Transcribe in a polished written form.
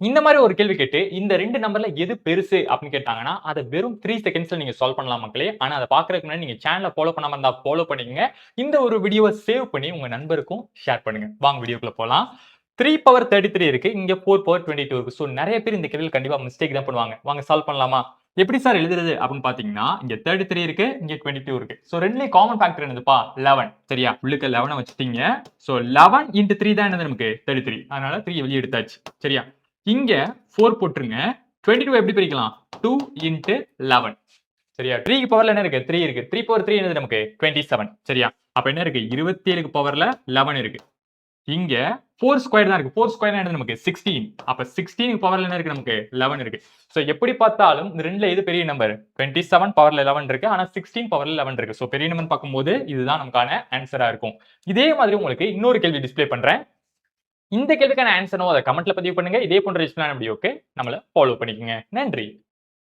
இந்த மாதிரி ஒரு கேள்வி கேட்டு இந்த 2 நம்பர்ல எது பெருசு அப்படின்னு கேட்டாங்கன்னா அதை வெறும் 3 செகண்ட்ஸ்ல நீங்க சால்வ் பண்ணலாம் மக்களே. ஆனா அதை பாக்குறதுக்கு முன்னாடி நீங்க சேனலை ஃபாலோ பண்ணாம இருந்தா ஃபாலோ பண்ணிக்கங்க. இந்த ஒரு வீடியோவை சேவ் பண்ணி உங்க நண்பருக்கும் ஷேர் பண்ணுங்க. வாங்க வீடியோக்குள்ள போலாம். 3 பவர் 33 இருக்கு, இங்க 4 பவர் 22 இருக்கு. சோ நிறைய பேர் இந்த கேள்வியில் கண்டிப்பா மிஸ்டேக் தான் பண்ணுவாங்க. வாங்க சால்வ் பண்ணலாமா? எப்படி சார் எழுதுறது அப்படின்னு பாத்தீங்கன்னா, இங்க 33 இருக்கு, இங்க 22 இருக்கு. சோ ரெண்டுலயும் காமன் ஃபேக்டர் என்னதுப்பா? 11. சரியா? உள்ளுக்கு 11 வச்சுட்டீங்க. சோ 11 into 3 தான் என்னது நமக்கு? 33. அதனால 3 வெளியே எடுத்தாச்சு. சரியா? இங்க 4 போட்டுருங்க. 22 எப்படி பிரிக்கலாம்? 2 into 11. சரியா? 3 க்கு பவர்ல என்ன இருக்கு? 3 இருக்கு. 3 பவர் 3 என்னது நமக்கு? 27. சரியா? அப்ப என்ன இருக்கு? 27 க்கு பவர்ல 11 இருக்கு. இங்க 4 ஸ்கொயர் தான் இருக்கு. 4 ஸ்கொயர் என்னது நமக்கு? 16. அப்ப 16 க்கு பவர்ல என்ன இருக்கு நமக்கு? 11 இருக்கு. சோ எப்படி பார்த்தாலும் இந்த ரெண்டுல எது பெரிய நம்பர்? 27 பவர்ல 11 இருக்கு. ஆனா 16 பவர்ல 11 இருக்கு. சோ பெரிய நம்பர் பார்க்கும்போது இதுதான் நமக்கான ஆன்சரா இருக்கும். இதே மாதிரி உங்களுக்கு இன்னொரு கேள்வி டிஸ்ப்ளே பண்றேன். இந்த கேள்விக்கான ஆன்சரோ அதை கமெண்ட்ல பதிவு பண்ணுங்க. இதே போன்ற யூஸ்ஃபுல்லான வீடியோக்கு நம்மள ஃபாலோ பண்ணிக்கங்க. நன்றி.